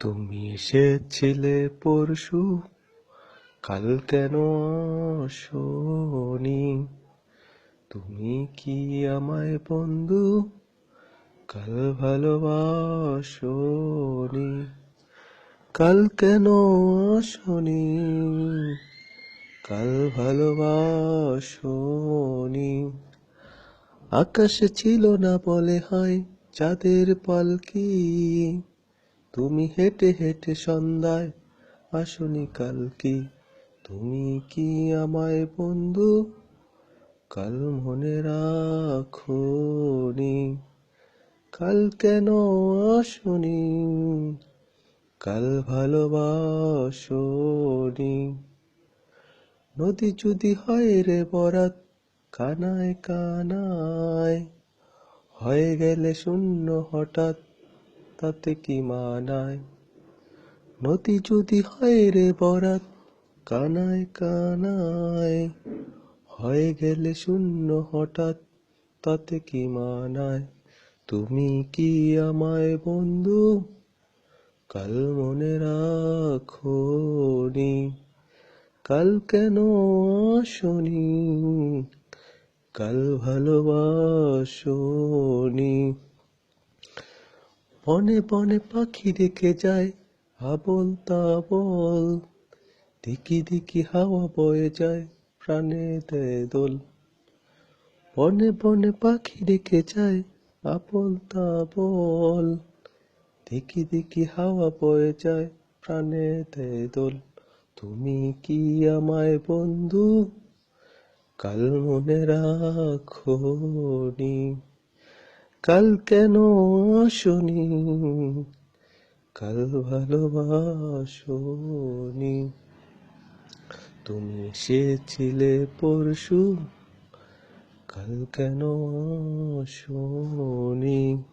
তুমি এসেছিলে পরশু, কাল কেন আসোনি? তুমি কি আমায় বন্ধু কাল ভালোবাসোনি? কাল কেন আসোনি? কাল ভালোবাসোনি। আকাশে ছিল না বলে হয় চাঁদের পালকি, তুমি হেঁটে হেঁটে সন্ধ্যায় আসনি কাল কি? তুমি কি আমায় বন্ধু কাল মনে রাখোনি? কাল কেন আসনি? কাল ভালোবাসোনি। নদী যদি হয় রে বরাত কানায় কানায়, হয়ে গেলে শূন্য হঠাৎ তাতে কি মানায়? নদী যদি হয় রে বরাত কানায় কানায়, হয়ে গেলে শূন্য হঠাৎ তাতে কি মানায়? তুমি কি আমায় বন্ধু কাল মনে রাখোনি? কাল কেন আসনি? কাল ভালোবাসোনি। বনে বনে পাখি রেখে যায় আবল তাবল, দিকি দিকি হাওয়া বয়ে যায় প্রাণে দেয় দোল। বনে বনে পাখি রেখে যায় আবল তাবল, দিকি দিকি হাওয়া বয়ে যায় প্রাণে দেয় দোল। তুমি কি আমায় বন্ধু কাল মনে রাখোনি? কাল কেন আসনি? কাল ভালোবাসোনি। তুমি এসেছিলে পরশু, কাল কেন আসোনি?